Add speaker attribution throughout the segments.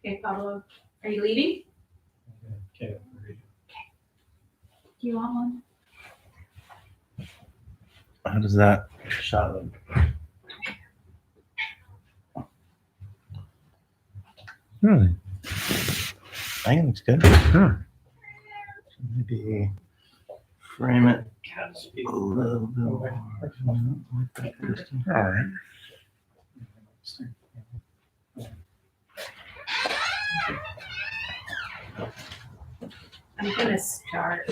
Speaker 1: Okay, Pablo, are you leaving?
Speaker 2: Okay.
Speaker 1: Do you want one?
Speaker 3: How does that shot look? Really? I think it looks good. Huh. Maybe frame it a little bit more. All right.
Speaker 1: I'm gonna start.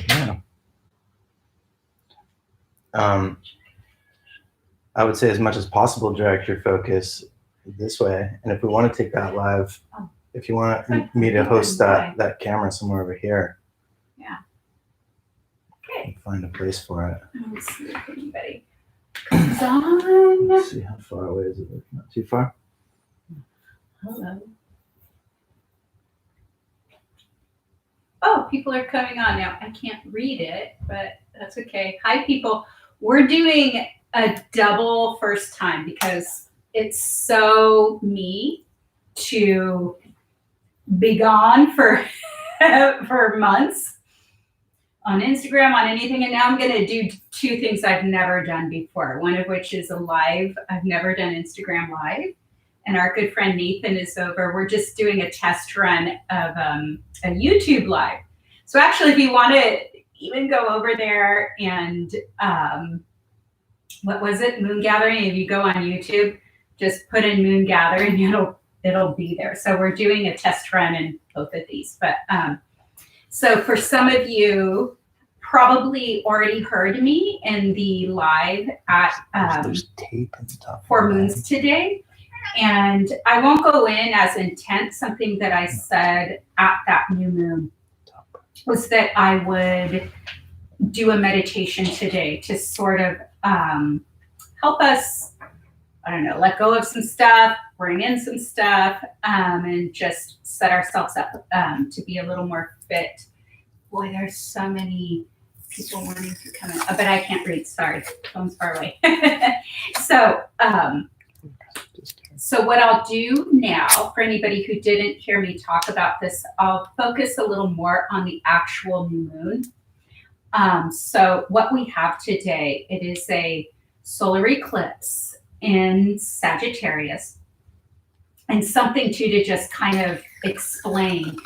Speaker 3: Yeah. I would say as much as possible, direct your focus this way. And if we want to take that live, if you want me to host that camera somewhere over here.
Speaker 1: Yeah. Okay.
Speaker 3: Find a place for it.
Speaker 1: Let's see if anybody comes on.
Speaker 3: Let's see how far away is it? Not too far.
Speaker 1: Hello. Oh, people are coming on now. I can't read it, but that's okay. Hi, people. We're doing a double first time because it's so me to be gone for for months on Instagram, on anything, and now I'm going to do two things I've never done before. One of which is a live. I've never done Instagram live. And our good friend Nathan is over. We're just doing a test run of a YouTube live. So actually, if you want to even go over there and what was it, Moon Gathering? If you go on YouTube, just put in Moon Gathering, it'll be there. So we're doing a test run in both of these. But so for some of you, probably already heard me in the live at
Speaker 3: There's tape and stuff.
Speaker 1: 4 Moons today. And I won't go in as intense. Something that I said at that new moon was that I would do a meditation today to sort of help us, I don't know, let go of some stuff, bring in some stuff, and just set ourselves up to be a little more fit. Boy, there's so many people wanting to come in, but I can't read. Sorry, phone's far away. So what I'll do now, for anybody who didn't hear me talk about this, I'll focus a little more on the actual new moon. So what we have today, it is a solar eclipse in Sagittarius. And something to just kind of explain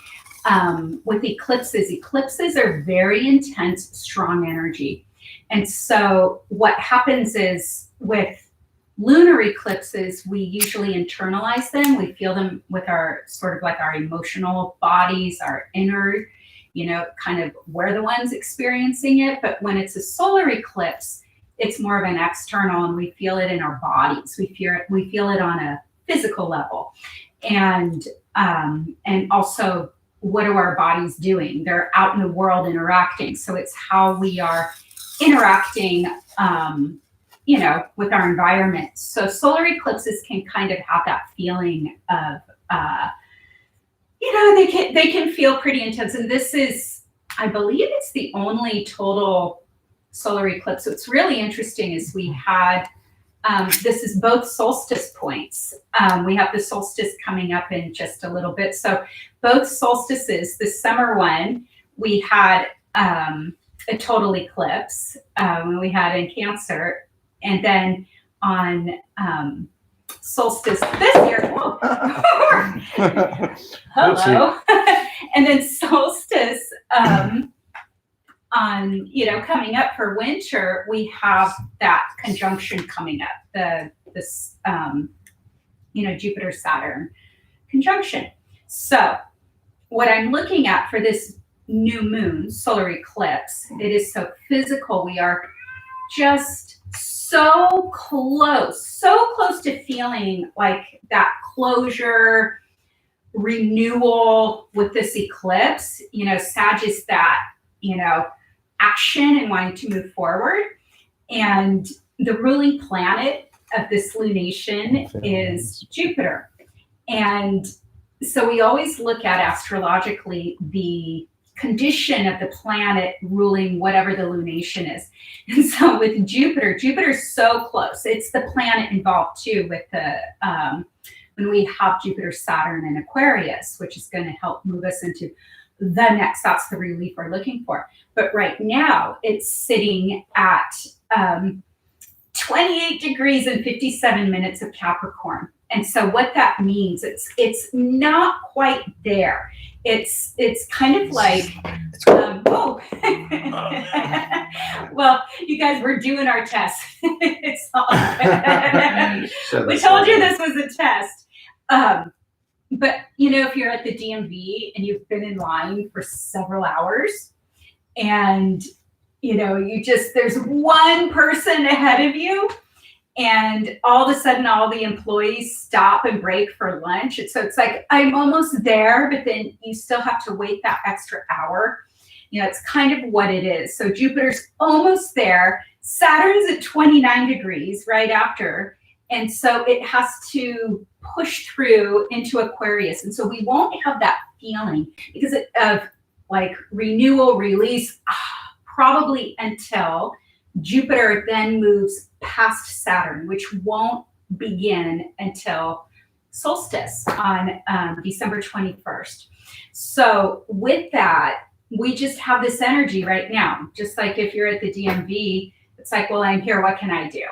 Speaker 1: with eclipses are very intense, strong energy. And so what happens is with lunar eclipses, we usually internalize them. We feel them with our sort of like our emotional bodies, our inner, kind of we're the ones experiencing it. But when it's a solar eclipse, it's more of an external, and we feel it in our bodies. We feel it on a physical level. And also, what are our bodies doing? They're out in the world interacting. So it's how we are interacting with our environment. So solar eclipses can kind of have that feeling of, they can feel pretty intense. And this is, I believe it's the only total solar eclipse. What's really interesting is we had, this is both solstice points. We have the solstice coming up in just a little bit. So both solstices, the summer one, we had a total eclipse when we had in Cancer. And then on solstice this year, hello. And then solstice coming up for winter, we have that conjunction coming up, this Jupiter Saturn conjunction. So what I'm looking at for this new moon solar eclipse, it is so physical. We are just so close to feeling like that closure, renewal with this eclipse. Sag is that, action and wanting to move forward. And the ruling planet of this lunation is Jupiter. And so we always look at astrologically the condition of the planet ruling whatever the lunation is. And so with Jupiter's so close. It's the planet involved too with when we have Jupiter, Saturn, and Aquarius, which is going to help move us into the next. That's the relief we're looking for. But right now, it's sitting at 28 degrees and 57 minutes of Capricorn. And so what that means, it's not quite there. It's kind of like, well, you guys, we're doing our test. It's all good. We told you this was a test. But, if you're at the DMV and you've been in line for several hours and, there's one person ahead of you, and all of a sudden all the employees stop and break for lunch. And so it's like, I'm almost there, but then you still have to wait that extra hour. It's kind of what it is. So Jupiter's almost there. Saturn's at 29 degrees right after. And so it has to push through into Aquarius. And so we won't have that feeling because of like renewal, release, probably until Jupiter then moves past Saturn, which won't begin until solstice on December 21st. So with that, we just have this energy right now. Just like if you're at the DMV, it's like, well, I'm here, what can I do?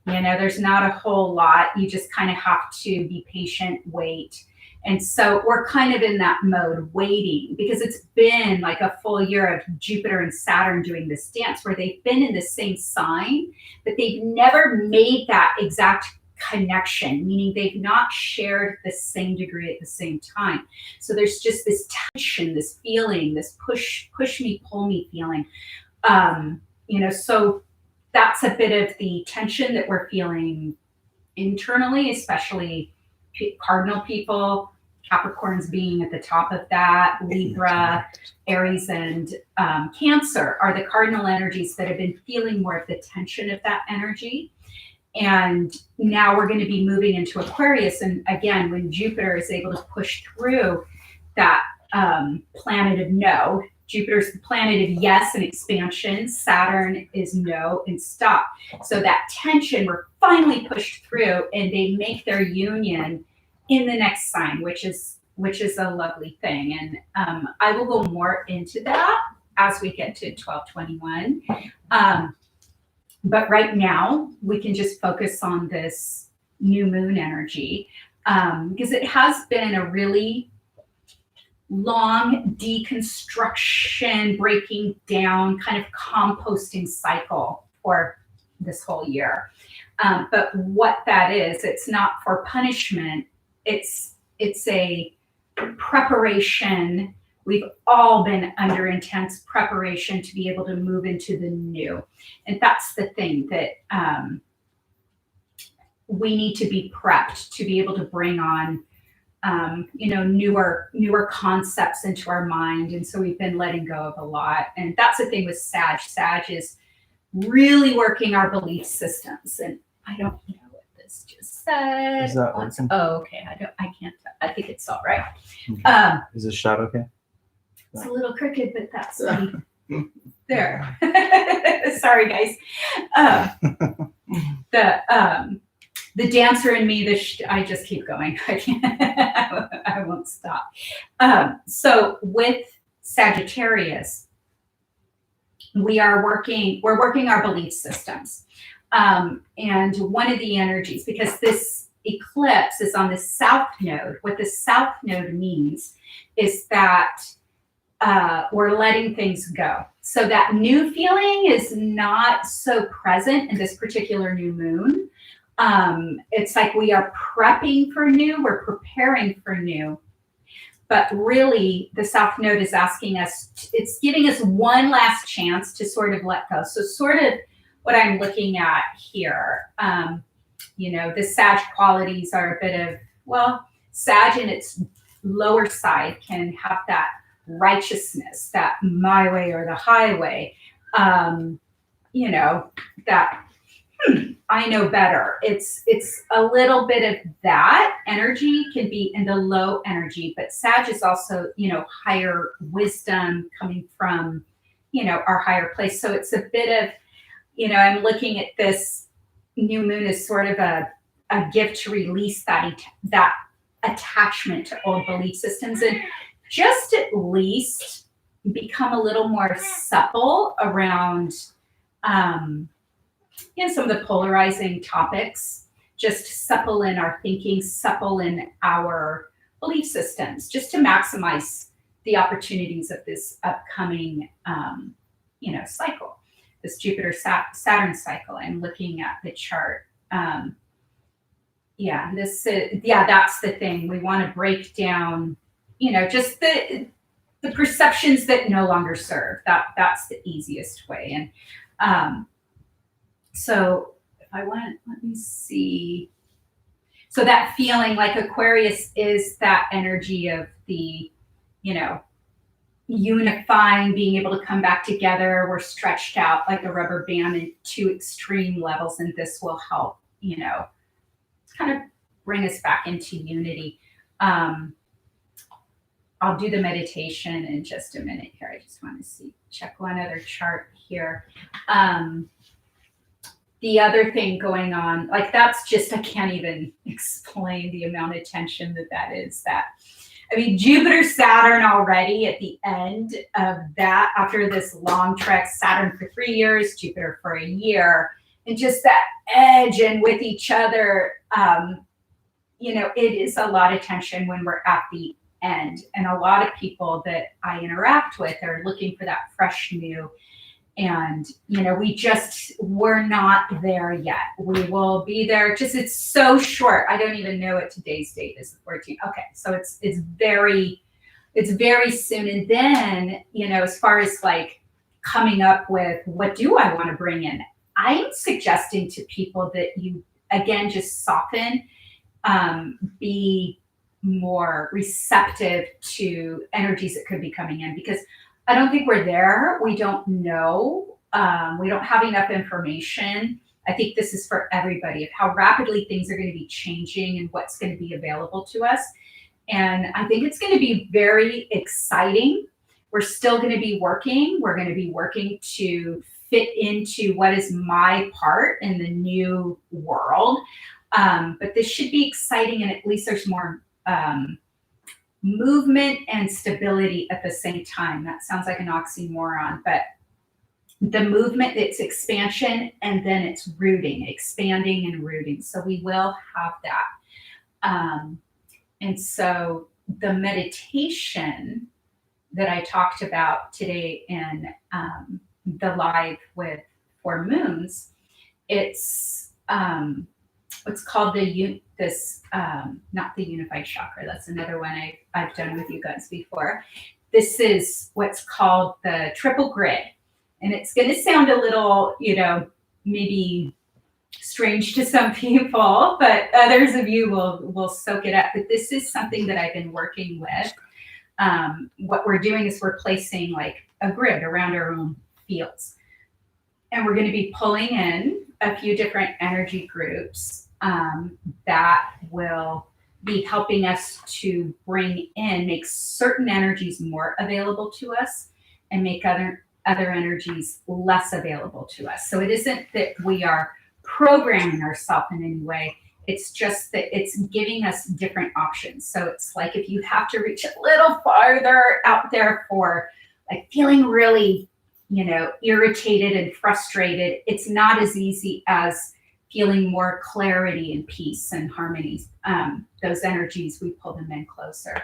Speaker 1: There's not a whole lot. You just kind of have to be patient, wait. And so we're kind of in that mode, waiting, because it's been like a full year of Jupiter and Saturn doing this dance where they've been in the same sign, but they've never made that exact connection, meaning they've not shared the same degree at the same time. So there's just this tension, this feeling, this push me, pull me feeling. So that's a bit of the tension that we're feeling internally, especially cardinal people, Capricorns being at the top of that, Libra, Aries, and Cancer are the cardinal energies that have been feeling more of the tension of that energy. And now we're going to be moving into Aquarius. And again, when Jupiter is able to push through that planet of no, Jupiter's the planet of yes and expansion. Saturn is no and stop. So that tension, we're finally pushed through, and they make their union in the next sign, which is a lovely thing. And I will go more into that as we get to 1221. But right now, we can just focus on this new moon energy because it has been a really long deconstruction, breaking down, kind of composting cycle for this whole year. But what that is, it's not for punishment. It's a preparation. We've all been under intense preparation to be able to move into the new. And that's the thing that we need to be prepped to be able to bring on newer concepts into our mind. And so we've been letting go of a lot. And that's the thing with Sag. Sag is really working our belief systems. And I don't know what this just said.
Speaker 3: Is that working?
Speaker 1: Oh, okay. I can't. I think it's all right.
Speaker 3: Okay. Is this shot okay?
Speaker 1: It's a little crooked, but that's me. There. Sorry, guys. The dancer in me, I just keep going. I can't. I won't stop. So with Sagittarius, we're working our belief systems. And one of the energies, because this eclipse is on the south node, what the south node means is that we're letting things go. So that new feeling is not so present in this particular new moon. It's like we are prepping for new, we're preparing for new. But really, the South Node is asking us, it's giving us one last chance to sort of let go. So sort of what I'm looking at here, the Sag qualities are a bit of, well, Sag in its lower side can have that righteousness, that my way or the highway, that I know better. It's a little bit of that energy can be in the low energy, but Sag is also, higher wisdom coming from, our higher place. So it's a bit of, I'm looking at this new moon as sort of a gift to release that attachment to old belief systems, and just at least become a little more supple around some of the polarizing topics, just supple in our thinking, supple in our belief systems, just to maximize the opportunities of this upcoming cycle, this Jupiter Saturn cycle. I'm looking at the chart. That's the thing. We want to break down, just the perceptions that no longer serve. That's the easiest way. And so if I want, let me see. So that feeling, like Aquarius is that energy of the, unifying, being able to come back together. We're stretched out like a rubber band in two extreme levels, and this will help, kind of bring us back into unity. I'll do the meditation in just a minute here. I just want to check one other chart here. The other thing going on, like that's just, I can't even explain the amount of tension that is. Jupiter, Saturn already at the end of that, after this long trek, Saturn for 3 years, Jupiter for a year, and just that edge and with each other, it is a lot of tension when we're at the end. And a lot of people that I interact with are looking for that fresh new. And, we're not there yet. We will be there. It's so short. I don't even know what today's date is, the 14th. Okay. So it's very soon. And then, as far as like coming up with what do I want to bring in, I'm suggesting to people that you, again, just soften, be more receptive to energies that could be coming in, because I don't think we're there. We don't know. We don't have enough information. I think this is for everybody, of how rapidly things are going to be changing and what's going to be available to us. And I think it's going to be very exciting. We're still going to be working. We're going to be working to fit into what is my part in the new world. But this should be exciting, and at least there's more movement and stability at the same time. That sounds like an oxymoron, but the movement, it's expansion, and then it's rooting, expanding and rooting. So we will have that. And so the meditation that I talked about today in the live with 4 moons, it's called not the unified chakra. That's another one I've done with you guys before. This is what's called the triple grid. And it's going to sound a little, maybe strange to some people, but others of you will soak it up. But this is something that I've been working with. What we're doing is we're placing like a grid around our own fields. And we're going to be pulling in a few different energy groups that will be helping us to make certain energies more available to us and make other energies less available to us. So it isn't that we are programming ourselves in any way. It's just that it's giving us different options. So it's like if you have to reach a little farther out there for like feeling really, irritated and frustrated, it's not as easy as feeling more clarity and peace and harmony. Those energies, we pull them in closer.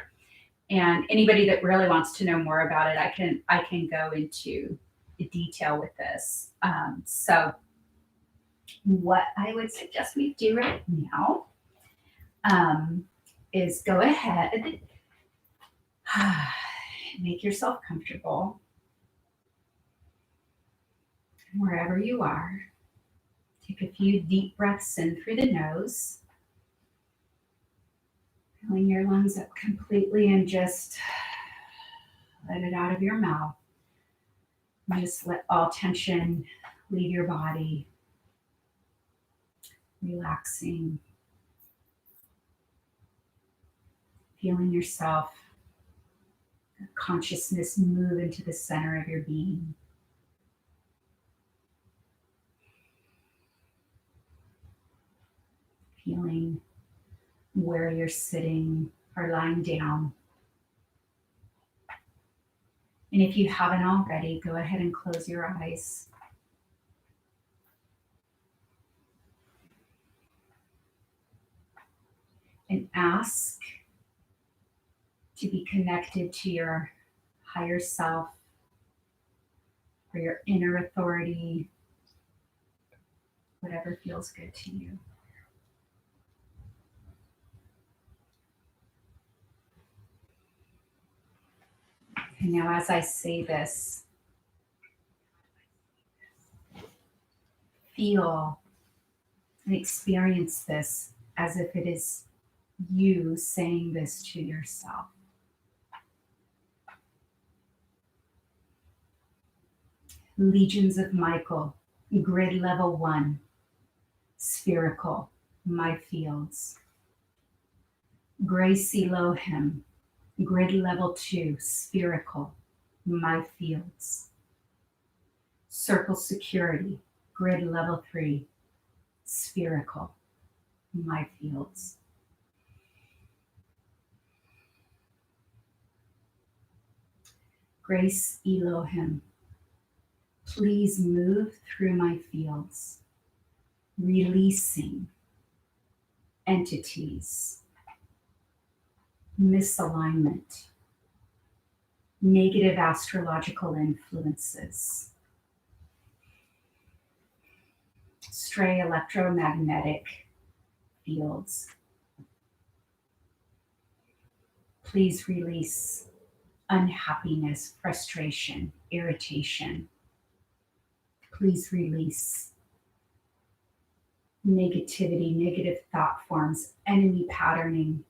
Speaker 1: And anybody that really wants to know more about it, I can go into the detail with this. So what I would suggest we do right now is go ahead, make yourself comfortable wherever you are. Take a few deep breaths in through the nose, filling your lungs up completely, and just let it out of your mouth. And just let all tension leave your body, relaxing, feeling yourself, consciousness move into the center of your being. Feeling where you're sitting or lying down. And if you haven't already, go ahead and close your eyes. And ask to be connected to your higher self or your inner authority, whatever feels good to you. And now as I say this, feel and experience this as if it is you saying this to yourself. Legions of Michael, grid level 1, spherical, my fields. Grace Elohim, grid level 2, spherical, my fields. Circle security, grid level 3, spherical, my fields. Grace Elohim, please move through my fields, releasing entities, misalignment, negative astrological influences, stray electromagnetic fields. Please release unhappiness, frustration, irritation. Please release negativity, negative thought forms, enemy patterning,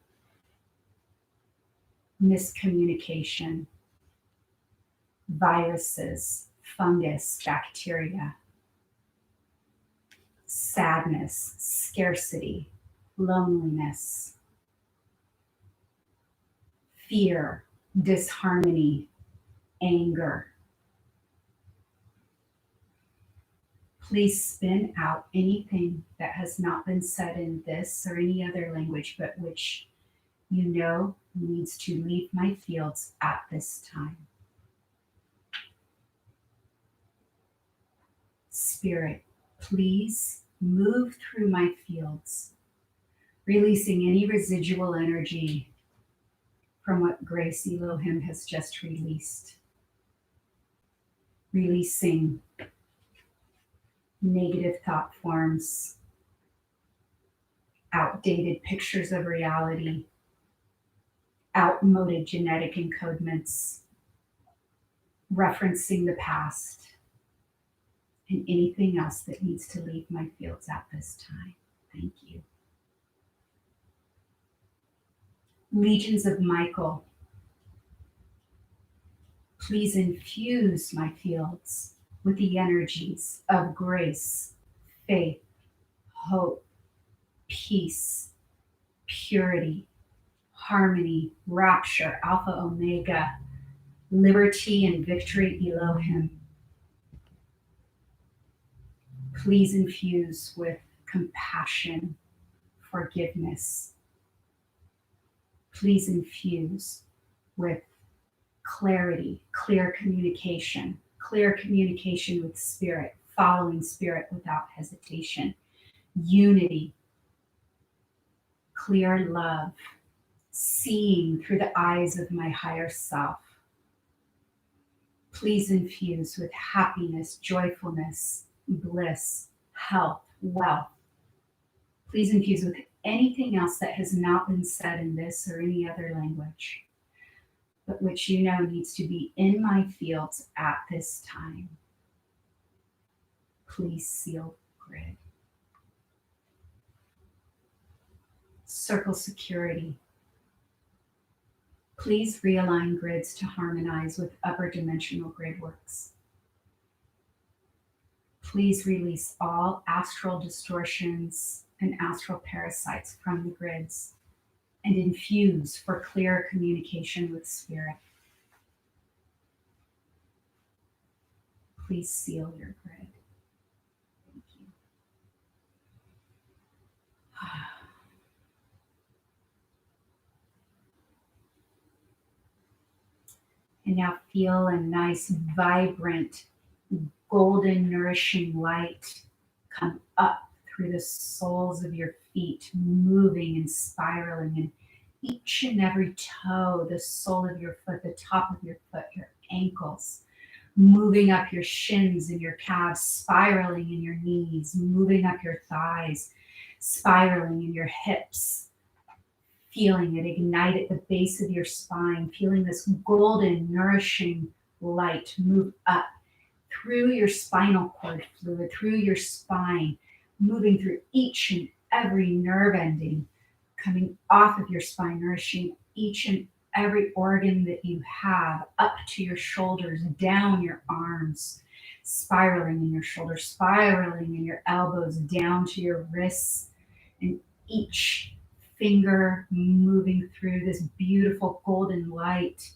Speaker 1: miscommunication, viruses, fungus, bacteria, sadness, scarcity, loneliness, fear, disharmony, anger. Please spin out anything that has not been said in this or any other language, but which you know needs to leave my fields at this time. Spirit, please move through my fields, releasing any residual energy from what Grace Elohim has just released. Releasing negative thought forms, outdated pictures of reality, outmoded genetic encodements, referencing the past, and anything else that needs to leave my fields at this time. Thank you. Legions of Michael, please infuse my fields with the energies of grace, faith, hope, peace, purity, harmony, rapture, Alpha, Omega, liberty, and victory, Elohim. Please infuse with compassion, forgiveness. Please infuse with clarity, clear communication with spirit, following spirit without hesitation, unity, clear love, seeing through the eyes of my higher self. Please infuse with happiness, joyfulness, bliss, health, wealth. Please infuse with anything else that has not been said in this or any other language, but which you know needs to be in my fields at this time. Please seal grid. Circle security. Please realign grids to harmonize with upper dimensional grid works. Please release all astral distortions and astral parasites from the grids and infuse for clear communication with spirit. Please seal your grid. Thank you. And now feel a nice, vibrant, golden, nourishing light come up through the soles of your feet, moving and spiraling, and each and every toe, the sole of your foot, the top of your foot, your ankles, moving up your shins and your calves, spiraling in your knees, moving up your thighs, spiraling in your hips, feeling it ignite at the base of your spine, feeling this golden, nourishing light move up through your spinal cord fluid, through your spine, moving through each and every nerve ending, coming off of your spine, nourishing each and every organ that you have, up to your shoulders, down your arms, spiraling in your shoulders, spiraling in your elbows, down to your wrists, and each finger moving through this beautiful golden light,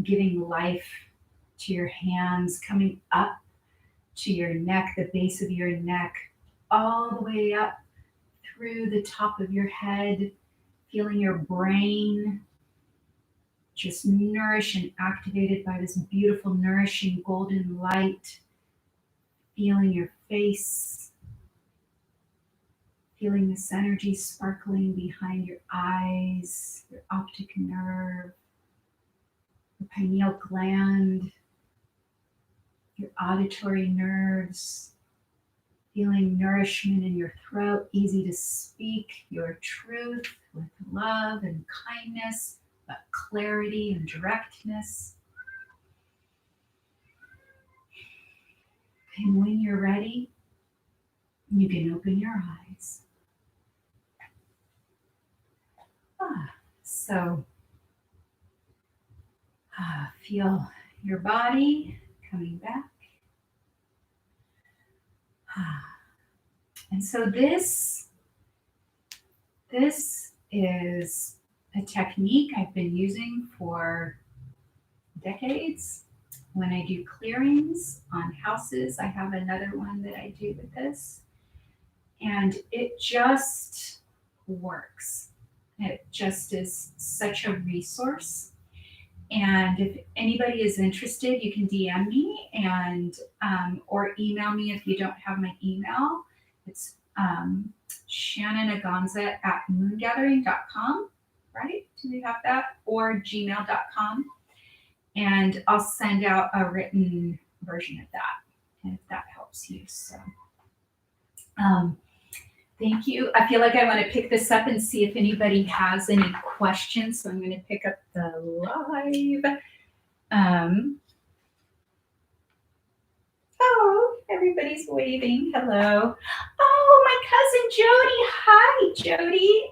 Speaker 1: giving life to your hands, coming up to your neck, the base of your neck, all the way up through the top of your head, feeling your brain just nourished and activated by this beautiful, nourishing golden light, feeling your face, feeling this energy sparkling behind your eyes, your optic nerve, your pineal gland, your auditory nerves, feeling nourishment in your throat, easy to speak your truth with love and kindness, but clarity and directness. And when you're ready, you can open your eyes. So feel your body coming back. And so this is a technique I've been using for decades. When I do clearings on houses, I have another one that I do with this. And it just works. It just is such a resource. And if anybody is interested, you can DM me and or email me if you don't have my email. It's shannonagonza@moongathering.com, right? Do we have that? Or gmail.com. And I'll send out a written version of that, if that helps you. So thank you. I feel like I want to pick this up and see if anybody has any questions. So I'm going to pick up the live. Oh, everybody's waving. Hello. Oh, my cousin Jody. Hi, Jody.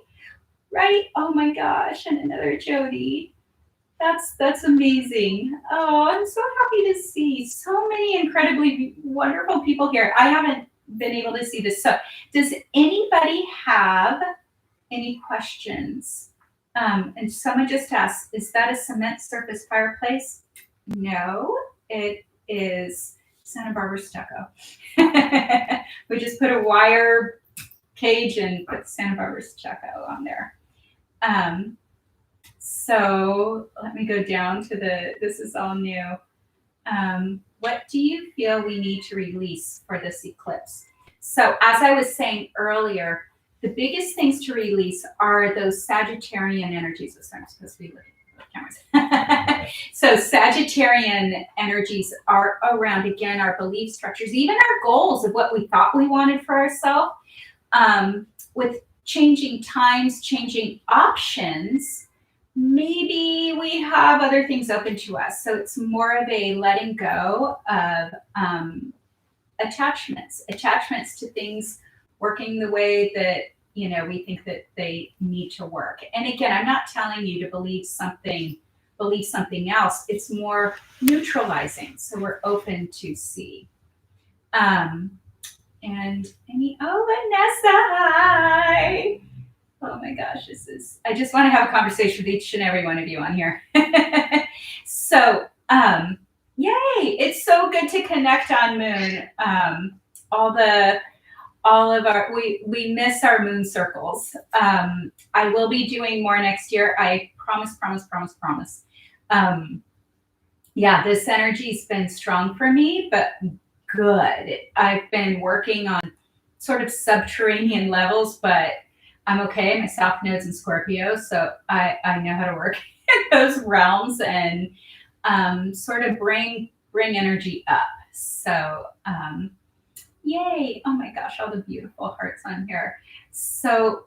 Speaker 1: Right? Oh my gosh, and another Jody. That's amazing. Oh, I'm so happy to see so many incredibly wonderful people here. I haven't been able to see this. So does anybody have any questions? And someone just asked, is that a cement surface fireplace? No, it is Santa Barbara stucco. We just put a wire cage and put Santa Barbara stucco on there. So let me go down to this is all new. What do you feel we need to release for this eclipse? So as I was saying earlier, the biggest things to release are those Sagittarian energies. So I'm supposed to be looking at the cameras. So Sagittarian energies are around, again, our belief structures, even our goals of what we thought we wanted for ourselves. With changing times, changing options, maybe we have other things open to us. So it's more of a letting go of attachments to things working the way that, we think that they need to work. And again, I'm not telling you to believe something else. It's more neutralizing. So we're open to see. And Vanessa, hi. Oh my gosh, I just want to have a conversation with each and every one of you on here. So, yay, it's so good to connect on Moon. We miss our Moon circles. I will be doing more next year. I promise. Yeah, this energy's been strong for me, but good. I've been working on sort of subterranean levels, but I'm okay. My South Node's in Scorpio, so I know how to work in those realms and sort of bring energy up. So yay! Oh my gosh, all the beautiful hearts on here. So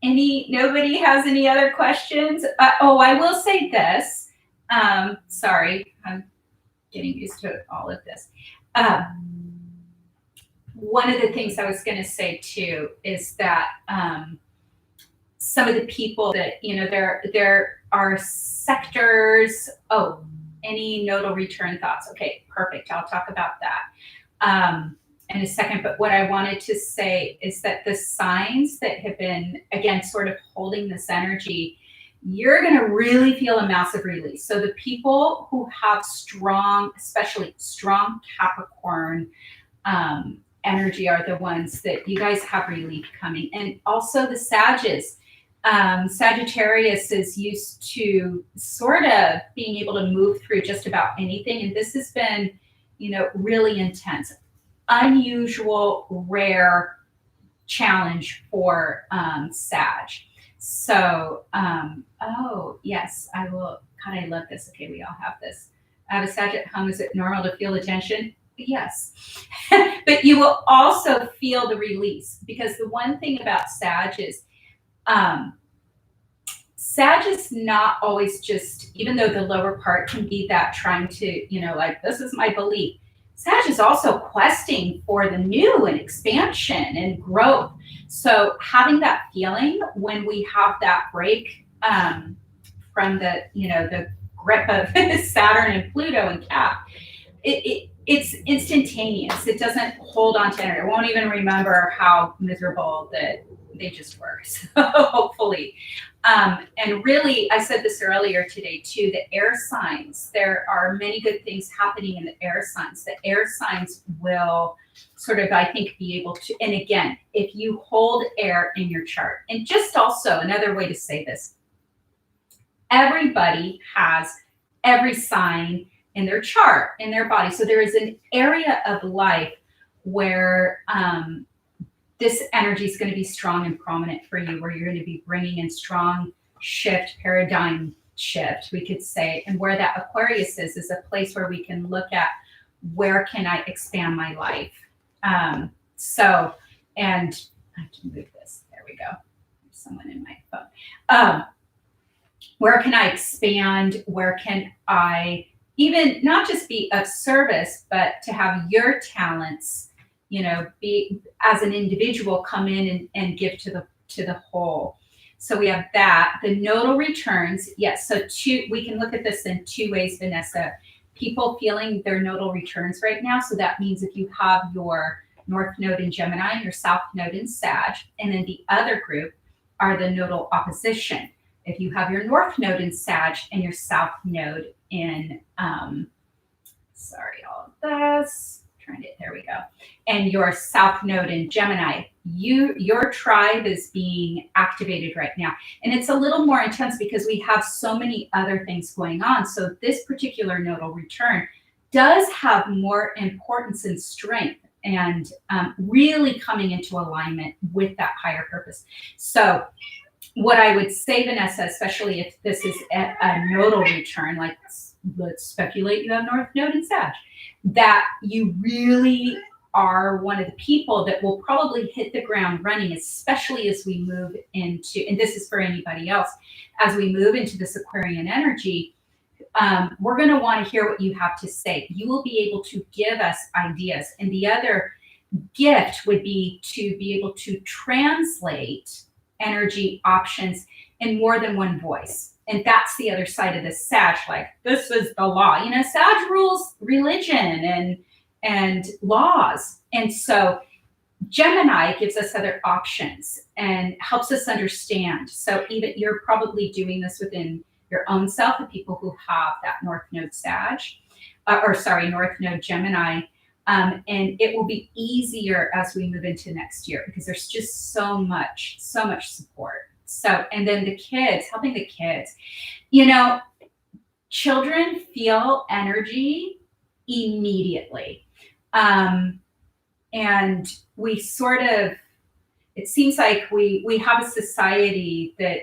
Speaker 1: nobody has any other questions? I will say this. Sorry, I'm getting used to all of this. One of the things I was going to say too is that some of the people that, there are sectors. Oh, any nodal return thoughts? Okay, perfect. I'll talk about that in a second. But what I wanted to say is that the signs that have been, again, sort of holding this energy, you're going to really feel a massive release. So the people who have strong, especially strong Capricorn energy are the ones that you guys have relief coming. And also the Sages. Sagittarius is used to sort of being able to move through just about anything. And this has been, really intense, unusual, rare challenge for Sag. So, oh, yes, I will. God, I love this. Okay, we all have this. I have a Sag at home. Is it normal to feel the tension? Yes. But you will also feel the release, because the one thing about Sag is, Sag is not always just, even though the lower part can be that trying to, like, this is my belief. Sag is also questing for the new and expansion and growth. So having that feeling when we have that break from the grip of Saturn and Pluto and Cap, it's instantaneous. It doesn't hold on to energy. I won't even remember how miserable that they just were. So hopefully. And really, I said this earlier today too, the air signs, there are many good things happening in the air signs. The air signs will sort of, I think, be able to, and again, if you hold air in your chart, and just also another way to say this, everybody has every sign in their chart, in their body. So there is an area of life where this energy is going to be strong and prominent for you, where you're going to be bringing in strong shift, paradigm shift, we could say. And where that Aquarius is a place where we can look at, where can I expand my life? And I can move this. There we go. There's someone in my phone. Where can I expand? Where can I even not just be of service, but to have your talents, be as an individual, come in and give to the whole. So we have that. The nodal returns, yes. So we can look at this in two ways, Vanessa. People feeling their nodal returns right now. So that means if you have your North Node in Gemini and your South Node in Sag, and then the other group are the nodal opposition. If you have your North Node in Sag and your South Node in, all of this. There we go. And your South Node in Gemini, your tribe is being activated right now. And it's a little more intense because we have so many other things going on. So this particular nodal return does have more importance and strength, and really coming into alignment with that higher purpose. So what I would say, Vanessa, especially if this is a nodal return, like let's speculate you have North Node in Sag, that you really are one of the people that will probably hit the ground running, especially as we move into, and this is for anybody else, as we move into this Aquarian energy, we're going to want to hear what you have to say. You will be able to give us ideas. And the other gift would be to be able to translate energy options in more than one voice. And that's the other side of the Sag, like, this is the law. Sag rules religion and laws. And so Gemini gives us other options and helps us understand. So even you're probably doing this within your own self, the people who have that North Node Sag, North Node Gemini. And it will be easier as we move into next year, because there's just so much support. So, and then the kids, helping the kids, children feel energy immediately. And we sort of, it seems like we have a society that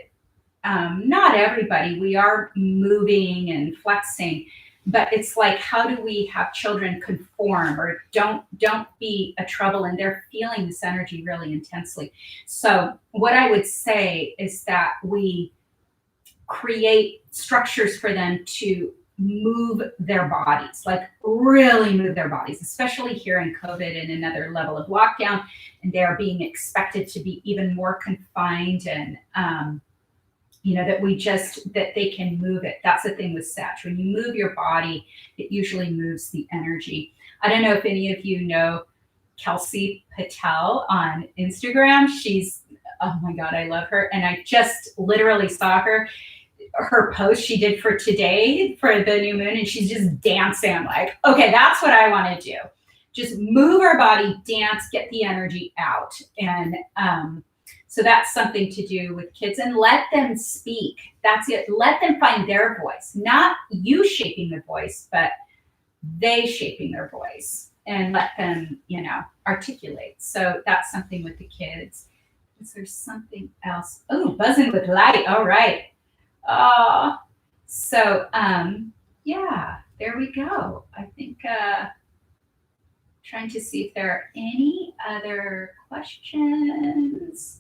Speaker 1: not everybody, we are moving and flexing, but it's like, how do we have children conform or don't be a trouble, and they're feeling this energy really intensely. So what I would say is that we create structures for them to move their bodies, like really move their bodies, especially here in COVID and another level of lockdown, and they're being expected to be even more confined, and that they can move it. That's the thing with Sag. When you move your body, it usually moves the energy. I don't know if any of you know Kelsey Patel on Instagram. She's, oh my God, I love her. And I just literally saw her post she did for today for the new moon, and she's just dancing. I'm like, okay, that's what I want to do. Just move our body, dance, get the energy out. And so that's something to do with kids, and let them speak. That's it. Let them find their voice, not you shaping the voice, but they shaping their voice, and let them, articulate. So that's something with the kids. Is there something else? Oh, buzzing with light. All right. So yeah, there we go. I think trying to see if there are any other questions.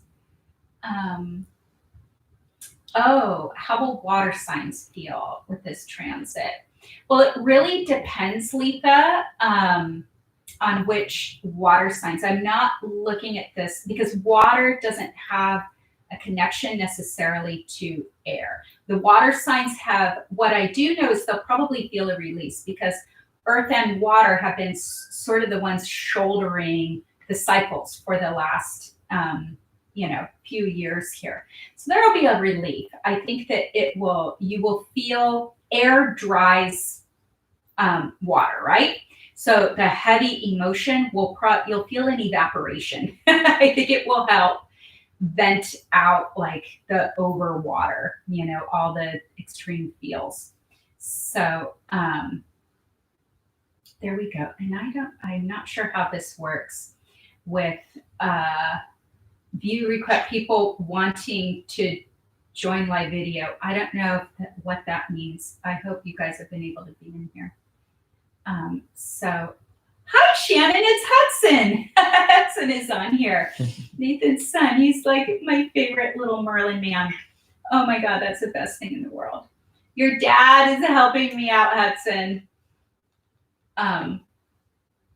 Speaker 1: How will water signs feel with this transit? Well, it really depends, Letha, on which water signs. I'm not looking at this because water doesn't have a connection necessarily to air. The water signs have, what I do know is they'll probably feel a release, because earth and water have been sort of the ones shouldering the cycles for the last few years here. So there will be a relief. I think that you will feel air dries water, right? So the heavy emotion you'll feel an evaporation. I think it will help vent out like the over water, all the extreme feels. So there we go. And I'm not sure how this works with view request, people wanting to join live video. I don't know what that means. I hope you guys have been able to be in here. So hi, Shannon, it's Hudson. Hudson is on here. Nathan's son. He's like my favorite little Merlin man. Oh my God, that's the best thing in the world. Your dad is helping me out, Hudson.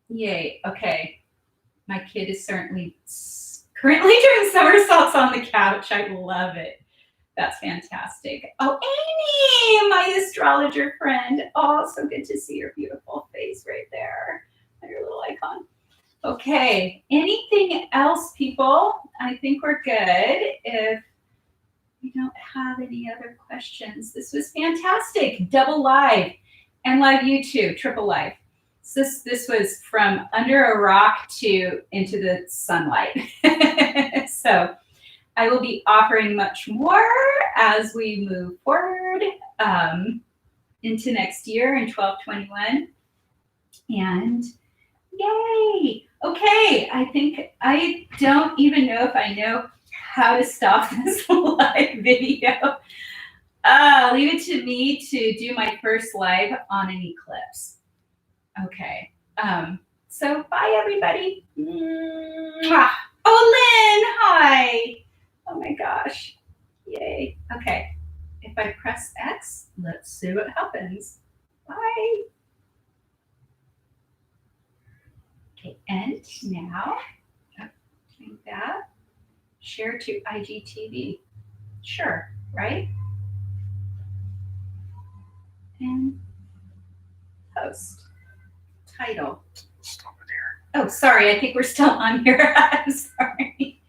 Speaker 1: Yay. Okay. My kid is currently doing somersaults on the couch. I love it. That's fantastic. Oh, Amy, my astrologer friend. Oh, so good to see your beautiful face right there. Your little icon. Okay. Anything else, people? I think we're good. If we don't have any other questions, this was fantastic. Double live and live YouTube, triple live. So this was from under a rock to into the sunlight. So I will be offering much more as we move forward into next year in 12/21. And yay! Okay, I think I don't even know if I know how to stop this live video. Leave it to me to do my first live on an eclipse. Okay. So bye, everybody. Mwah. Oh, Lynn, hi. Oh my gosh. Yay. Okay. If I press X, let's see what happens. Bye. Okay, end now. Like that. Share to IGTV. Sure, right? And post. Title. Stop it here. Oh, sorry. I think we're still on here. I'm sorry.